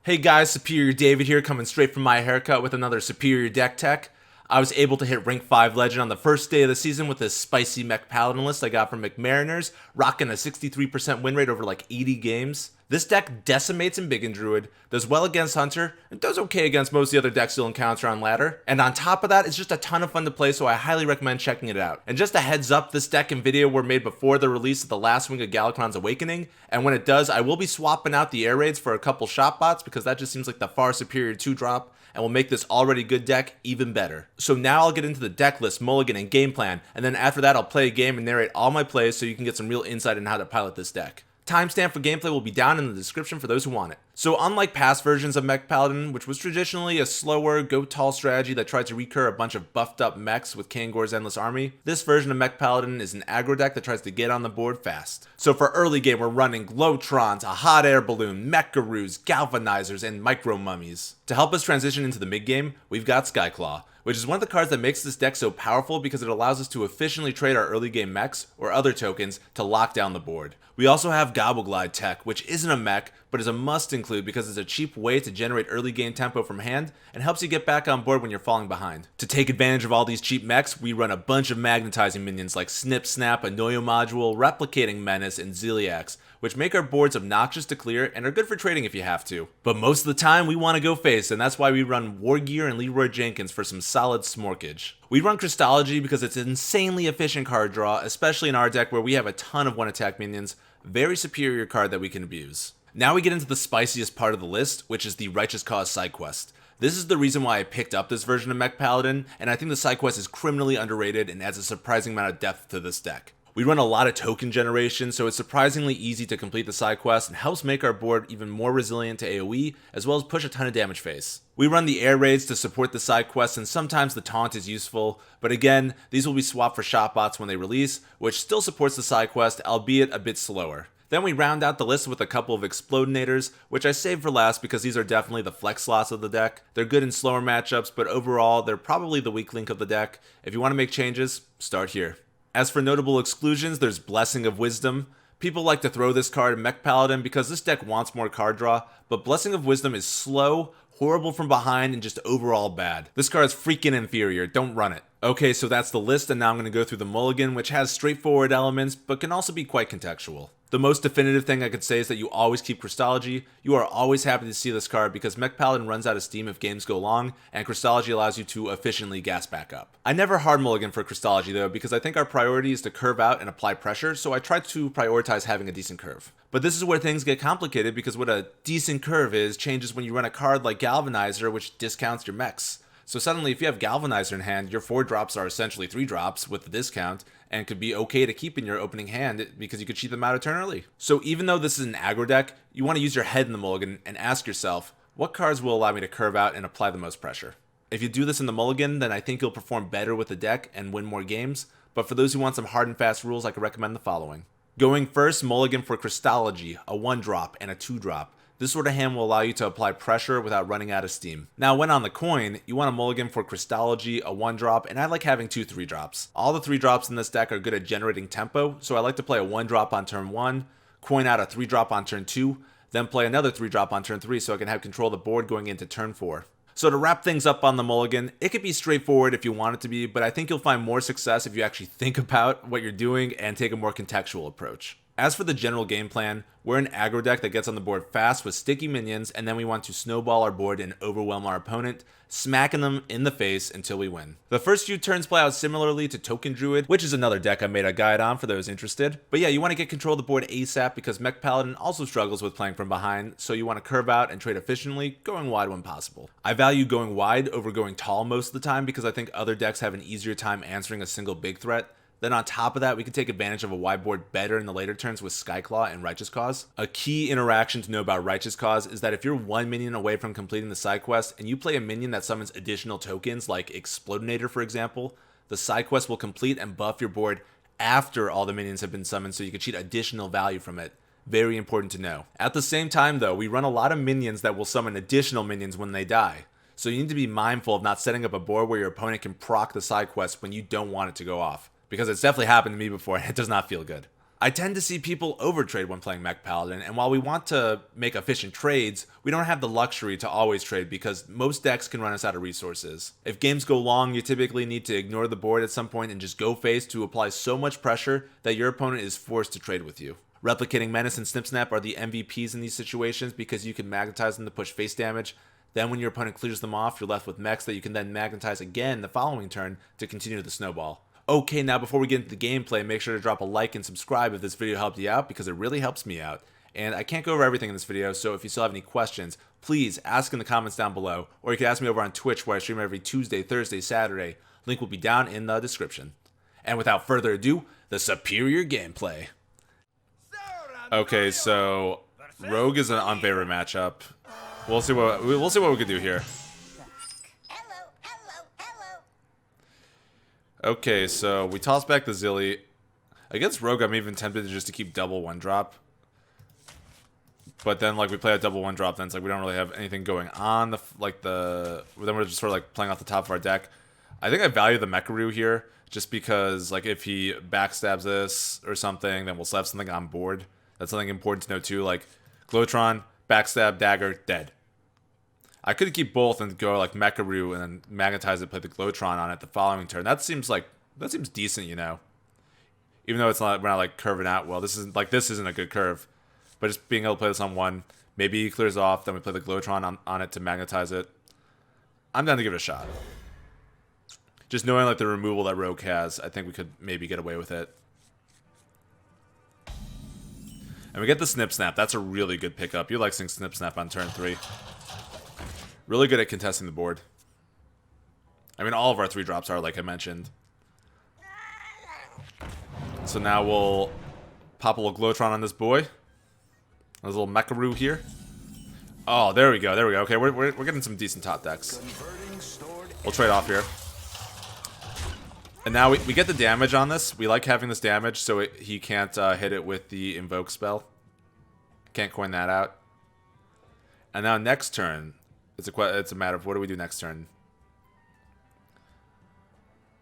Hey guys, Superior David here, coming straight from my haircut with another Superior Deck Tech. I was able to hit rank 5 Legend on the first day of the season with this spicy Mech Paladin list I got from McMariners, rocking a 63% win rate over like 80 games. This deck decimates Embiggen Druid, does well against Hunter, and does okay against most of the other decks you'll encounter on ladder. And on top of that, it's just a ton of fun to play, so I highly recommend checking it out. And just a heads up, this deck and video were made before the release of the last wing of Galakrond's Awakening, and when it does, I will be swapping out the air raids for a couple Shotbots because that just seems like the far superior 2-drop, and will make this already good deck even better. So now I'll get into the deck list, Mulligan, and game plan, and then after that I'll play a game and narrate all my plays so you can get some real insight on how to pilot this deck. Timestamp for gameplay will be down in the description for those who want it. So unlike past versions of Mech Paladin, which was traditionally a slower, go-tall strategy that tried to recur a bunch of buffed up mechs with Kangor's Endless Army, this version of Mech Paladin is an aggro deck that tries to get on the board fast. So for early game, we're running Glowtrons, a hot air balloon, Mecharoos, Galvanizers, and Micro Mummies. To help us transition into the mid-game, we've got Skyclaw, which is one of the cards that makes this deck so powerful because it allows us to efficiently trade our early game mechs or other tokens to lock down the board. We also have Gobbleglide Tech, which isn't a mech, but is a must include because it's a cheap way to generate early game tempo from hand and helps you get back on board when you're falling behind. To take advantage of all these cheap mechs, we run a bunch of magnetizing minions like Snip Snap, Annoyo Module, Replicating Menace, and Ziliax, which make our boards obnoxious to clear and are good for trading if you have to. But most of the time, we want to go face, and that's why we run Wargear and Leroy Jenkins for some solid smorkage. We run Crystology because it's an insanely efficient card draw, especially in our deck where we have a ton of one-attack minions, very superior card that we can abuse. Now we get into the spiciest part of the list, which is the Righteous Cause side quest. This is the reason why I picked up this version of Mech Paladin, and I think the side quest is criminally underrated and adds a surprising amount of depth to this deck. We run a lot of token generation, so it's surprisingly easy to complete the side quest and helps make our board even more resilient to AoE, as well as push a ton of damage face. We run the air raids to support the side quest, and sometimes the taunt is useful, but again, these will be swapped for Shotbots when they release, which still supports the side quest, albeit a bit slower. Then we round out the list with a couple of Explodinators, which I saved for last because these are definitely the flex slots of the deck. They're good in slower matchups, but overall, they're probably the weak link of the deck. If you want to make changes, start here. As for notable exclusions, there's Blessing of Wisdom. People like to throw this card in Mech Paladin because this deck wants more card draw, but Blessing of Wisdom is slow, horrible from behind, and just overall bad. This card is freaking inferior, don't run it. Okay, so that's the list, and now I'm going to go through the Mulligan, which has straightforward elements, but can also be quite contextual. The most definitive thing I could say is that you always keep Crystology. You are always happy to see this card because Mech Paladin runs out of steam if games go long, and Crystology allows you to efficiently gas back up. I never hard mulligan for Crystology though because I think our priority is to curve out and apply pressure, so I try to prioritize having a decent curve. But this is where things get complicated because what a decent curve is changes when you run a card like Galvanizer, which discounts your mechs. So suddenly if you have Galvanizer in hand, your 4-drops are essentially 3-drops with the discount, and could be okay to keep in your opening hand because you could cheat them out a turn early. So even though this is an aggro deck, you want to use your head in the mulligan and ask yourself, what cards will allow me to curve out and apply the most pressure? If you do this in the mulligan, then I think you'll perform better with the deck and win more games, but for those who want some hard and fast rules, I could recommend the following. Going first, mulligan for Crystology, a 1-drop and a 2-drop. This sort of hand will allow you to apply pressure without running out of steam. Now when on the coin, you want a mulligan for Crystology, a 1-drop, and I like having 2 3-drops. All the 3-drops in this deck are good at generating tempo, so I like to play a 1-drop on turn 1, coin out a 3-drop on turn 2, then play another 3-drop on turn 3 so I can have control of the board going into turn 4. So to wrap things up on the mulligan, it could be straightforward if you want it to be, but I think you'll find more success if you actually think about what you're doing and take a more contextual approach. As for the general game plan, we're an aggro deck that gets on the board fast with sticky minions, and then we want to snowball our board and overwhelm our opponent, smacking them in the face until we win. The first few turns play out similarly to Token Druid, which is another deck I made a guide on for those interested. But yeah, you want to get control of the board ASAP because Mech Paladin also struggles with playing from behind, so you want to curve out and trade efficiently, going wide when possible. I value going wide over going tall most of the time because I think other decks have an easier time answering a single big threat. Then on top of that, we can take advantage of a wide board better in the later turns with Skyclaw and Righteous Cause. A key interaction to know about Righteous Cause is that if you're 1 minion away from completing the side quest and you play a minion that summons additional tokens like Explodinator for example, the side quest will complete and buff your board after all the minions have been summoned so you can cheat additional value from it. Very important to know. At the same time though, we run a lot of minions that will summon additional minions when they die. So you need to be mindful of not setting up a board where your opponent can proc the side quest when you don't want it to go off. Because it's definitely happened to me before and it does not feel good. I tend to see people overtrade when playing Mech Paladin, and while we want to make efficient trades, we don't have the luxury to always trade because most decks can run us out of resources. If games go long, you typically need to ignore the board at some point and just go face to apply so much pressure that your opponent is forced to trade with you. Replicating Menace and Snip Snap are the MVPs in these situations because you can magnetize them to push face damage. Then when your opponent clears them off, you're left with mechs that you can then magnetize again the following turn to continue the snowball. Okay, now before we get into the gameplay, make sure to drop a like and subscribe if this video helped you out because it really helps me out. And I can't go over everything in this video, so if you still have any questions, please ask in the comments down below, or you can ask me over on Twitch where I stream every Tuesday, Thursday, Saturday. Link will be down in the description. And without further ado, the superior gameplay. Okay, so Rogue is an unfavorite matchup. We'll see what we can do here. Okay, so we toss back the Zilly. Against Rogue, I'm even tempted just to keep double one drop. But then, like, we play a double one drop, then it's like we don't really have anything going on. Then we're just sort of like playing off the top of our deck. I think I value the Mecharoo here, just because, like, if he backstabs this or something, then we'll still have something on board. That's something important to know too. Like, Glowtron, backstab, dagger, dead. I could keep both and go like Mecharoo and then magnetize it, play the Glowtron on it the following turn. That seems decent, you know. Even though we're not like curving out well. This isn't a good curve. But just being able to play this on one, maybe he clears off, then we play the Glowtron on it to magnetize it. I'm down to give it a shot. Just knowing like the removal that Rogue has, I think we could maybe get away with it. And we get the Snip Snap. That's a really good pickup. You like seeing Snip Snap on turn 3. Really good at contesting the board. I mean, all of our 3-drops are, like I mentioned. So now we'll pop a little Glowtron on this boy. There's a little Mecharoo here. Oh, there we go. There we go. Okay, we're getting some decent top decks. We'll trade off here. And now we get the damage on this. We like having this damage so he can't hit it with the Invoke spell. Can't coin that out. And now next turn... It's a matter of what do we do next turn.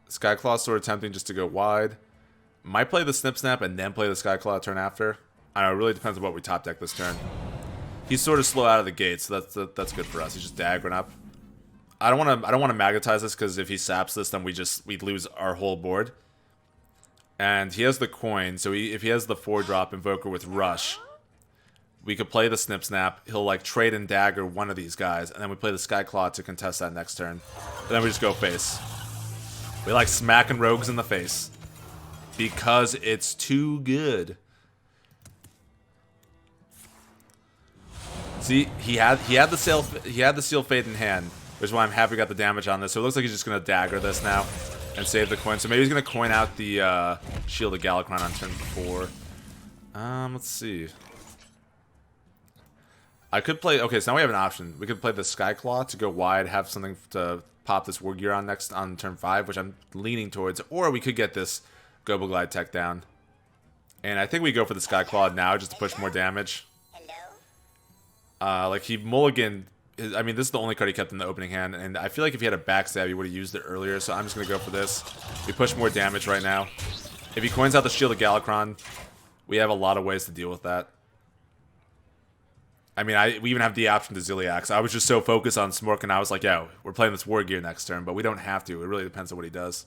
Skyclaw sort of tempting just to go wide. Might play the Snip Snap and then play the Skyclaw turn after. I don't know, it really depends on what we top deck this turn. He's sort of slow out of the gate, so that's good for us. He's just daggering up. I don't want to magnetize this because if he saps this, then we lose our whole board. And he has the coin, so if he has the 4-drop Invoker with Rush, we could play the Snip Snap. He'll like trade and dagger one of these guys, and then we play the Skyclaw to contest that next turn. And then we just go face. We like smacking rogues in the face because it's too good. See, he had the Seal Fate in hand, which is why I'm happy we got the damage on this. So it looks like he's just gonna dagger this now and save the coin. So maybe he's gonna coin out the Shield of Galakrond on turn 4. Let's see. I could play... Okay, so now we have an option. We could play the Skyclaw to go wide, have something to pop this War Gear on next on turn 5, which I'm leaning towards. Or we could get this Gobo Glide tech down. And I think we go for the Skyclaw now just to push more damage. Like, he Mulligan... I mean, this is the only card he kept in the opening hand. And I feel like if he had a backstab, he would have used it earlier. So I'm just going to go for this. We push more damage right now. If he coins out the Shield of Galakrond, we have a lot of ways to deal with that. I mean, we even have the option to Zilliax. I was just so focused on Smork, and I was like, yeah, we're playing this War Gear next turn, but we don't have to. It really depends on what he does.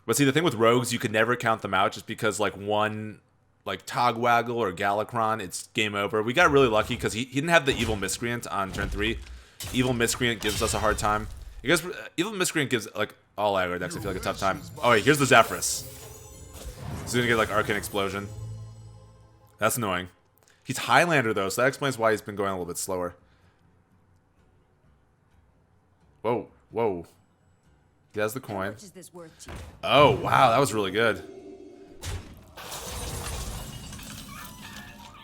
But see, the thing with Rogues, you can never count them out just because, like, one, like, Togwaggle or Galakrond, it's game over. We got really lucky because he didn't have the Evil Miscreant on turn 3. Evil Miscreant gives us a hard time. Because Evil Miscreant gives, like, all aggro decks, I feel like, a tough time. Oh, wait, here's the Zephyrus. He's going to get, like, Arcane Explosion. That's annoying. He's Highlander, though, so that explains why he's been going a little bit slower. Whoa, whoa. He has the coin. Oh, wow, that was really good.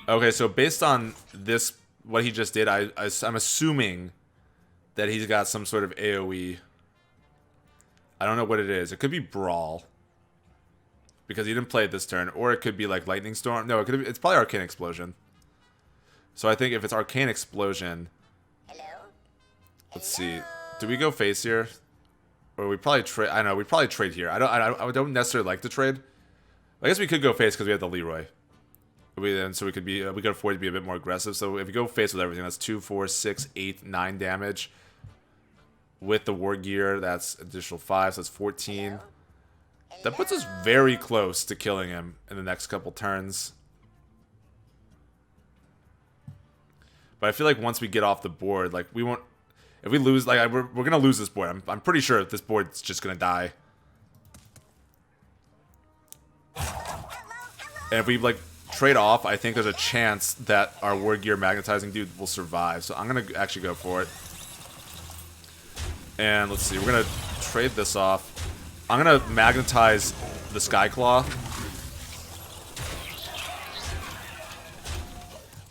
Okay, so based on this, what he just did, I'm assuming that he's got some sort of AoE. I don't know what it is. It could be Brawl. Because he didn't play it this turn. Or it could be like Lightning Storm. No, it's probably Arcane Explosion. So I think if it's Arcane Explosion... Let's see. Do we go face here? Or we probably trade. I don't know. We probably trade here. I don't necessarily like to trade. I guess we could go face because we have the Leroy. So we could afford to be a bit more aggressive. So if we go face with everything, that's 2, 4, 6, 8, 9 damage. With the war gear, that's additional 5, so that's 14. That puts us very close to killing him in the next couple turns. But I feel like once we get off the board, like we won't. If we lose, like we're gonna lose this board. I'm pretty sure this board's just gonna die. And if we like trade off, I think there's a chance that our war gear magnetizing dude will survive. So I'm gonna actually go for it. And let's see, we're gonna trade this off. I'm gonna magnetize the Skyclaw.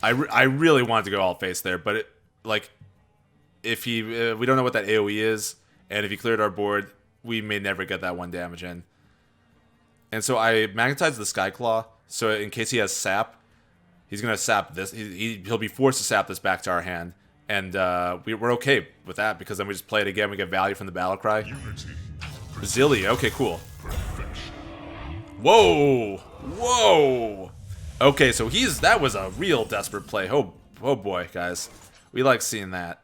I really wanted to go all face there, but like if he we don't know what that AoE is, and if he cleared our board, we may never get that 1 damage in. And so I magnetized the Skyclaw, so in case he has sap, he's gonna sap this. He'll be forced to sap this back to our hand, and we're okay with that because then we just play it again. We get value from the battle cry. Zilly, okay, cool. Whoa, whoa. Okay, so that was a real desperate play. Oh boy, guys, we like seeing that.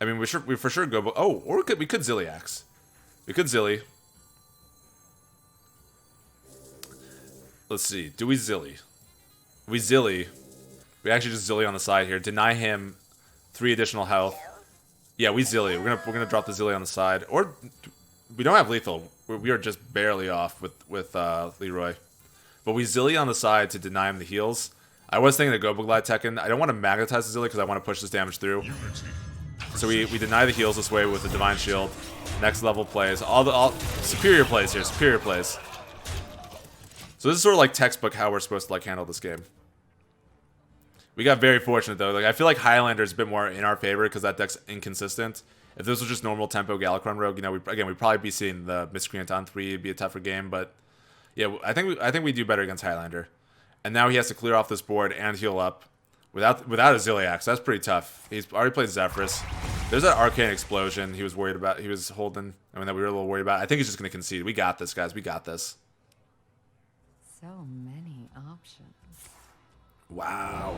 I mean, we for sure go. Oh, or we could Zilliax. We could Zilly. Let's see. Do we Zilly? We Zilly. We actually just Zilly on the side here. Deny him 3 additional health. Yeah, we Zilly. We're gonna drop the Zilly on the side. Or we don't have lethal. We are just barely off with Leroy. But we Zilly on the side to deny him the heals. I was thinking to go Buglide Tekken. I don't want to magnetize the Zilly because I want to push this damage through. So we deny the heals this way with the Divine Shield. Next level plays. All superior plays here. Superior plays. So this is sort of like textbook how we're supposed to like handle this game. We got very fortunate though. Like I feel like Highlander is a bit more in our favor because that deck's inconsistent. If this was just normal tempo Galakrond Rogue, you know, we'd probably be seeing the Miscreant on 3. It'd be a tougher game, but yeah, I think we do better against Highlander. And now he has to clear off this board and heal up without a Zilliax. That's pretty tough. He's already played Zephyrus. There's that Arcane Explosion he was worried about. He was holding. I mean, that we were a little worried about. I think he's just going to concede. We got this, guys. We got this. So many options. Wow.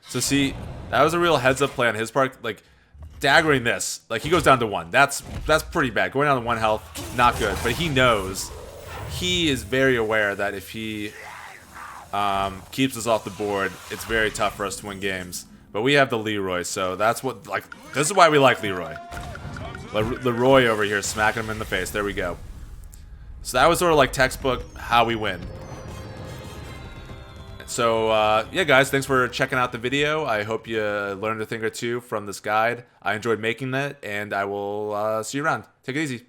So see, that was a real heads-up play on his part. Like, daggering this, like he goes down to 1. That's pretty bad. Going down to 1 health, not good. But he knows, he is very aware that if he keeps us off the board, it's very tough for us to win games. But we have the Leroy, so that's what, like, this is why we like Leroy. Leroy over here smacking him in the face. There we go. So that was sort of like textbook how we win. So, yeah, guys, thanks for checking out the video. I hope you learned a thing or two from this guide. I enjoyed making that, and I will see you around. Take it easy.